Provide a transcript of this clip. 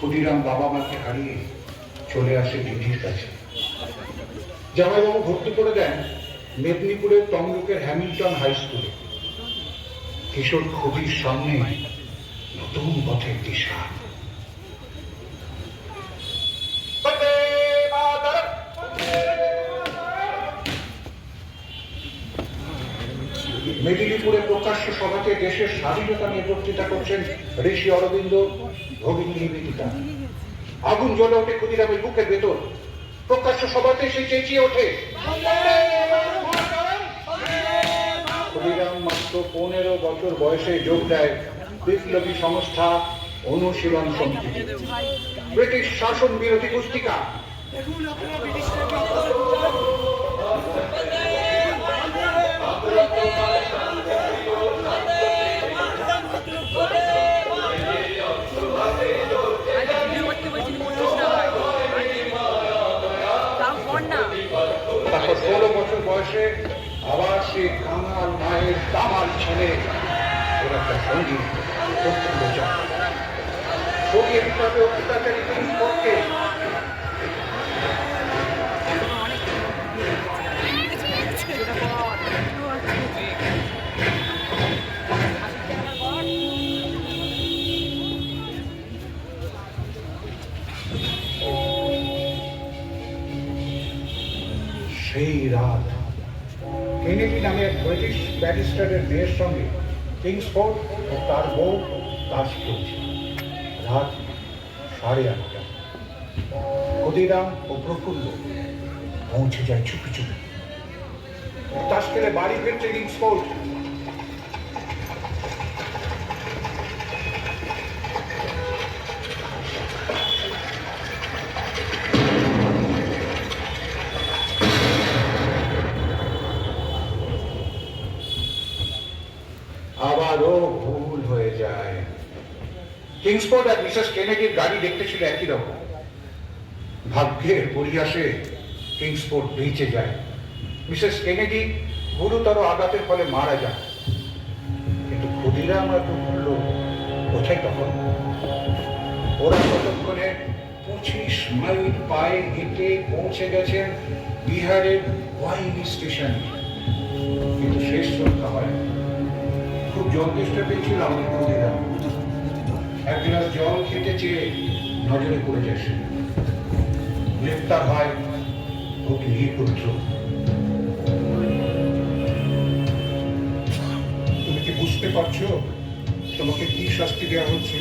ক্ষুদিরাম বাবা মাকে হারিয়ে চলে আসে দিদির কাছে। জামাইবাবু ভর্তি করে দেন মেদিনীপুরের তমলুকের হ্যামিল্টন হাই স্কুলে। কিশোর ক্ষুদির সামনে নতুন পথের দিশা। মেদিনীপুরে প্রকাশ্য সভাতে দেশের স্বাধীনতা নিয়ে বক্তৃতা করছেন ঋষি অরবিন্দ, ভগিনী নিবেদিতা। আগুন জ্বলে ওঠে ক্ষুদিরামের বুকের ভেতর। প্রকাশ্য সভাতে সে চেঁচিয়ে ওঠে। ক্ষুদিরাম মাত্র 15 বছর বয়সে যোগ দেয় বিপ্লবী সংস্থা অনুশীলন সমিতি, ব্রিটিশ শাসন বিরোধী পুস্তিকা। তারপর 16 বছর বয়সে আবার সে কাঙাল মায়ের দামাল ছেলে ওর একটা সঙ্গী প্রত্যন্ত চায় সঙ্গী হিসাবে অত্যাচারী করতে। সেই রাত কেনেডি নামে এক ব্রিটিশ ব্যারিস্টারের মেয়ের সঙ্গে কিংসফোর্ড ও তার বউ তাস খেলছে। রাত 8:30। ক্ষুদিরাম ও প্রফুল্ল পৌঁছে যায় চুপি চুপি। তাস খেলে বাড়ি ফিরছে কিংসফোর্ড। আবারও ভুল হয়ে যায়। কিংসফোর্ড আর মিসেস কেনেডির গাড়ি দেখতে ছিল একই রকম। ভাগ্যের পরিহাসে কিংসফোর্ড বেঁচে যায়। মিসেস কেনেডি গুরুতর আঘাতের ফলে মারা যান। কিন্তু ক্ষুদিরাম আর প্রফুল্ল কোথায় তখন? ওরা ততক্ষণে 25 মাইল পায়ে হেঁটে পৌঁছে গেছেন বিহারের ওয়াইনি স্টেশনে। কিন্তু শেষ রক্ষা হয়। খুব জল তেষ্টা পেয়েছিল আমাদের ক্ষুদিরাম। এক গ্লাস জল খেতে চেয়ে নজরে পড়ে যায় সে। গ্রেপ্তার হয় অগ্নিপুত্র। তুমি কি বুঝতে পারছো তোমাকে কি শাস্তি দেওয়া হচ্ছে?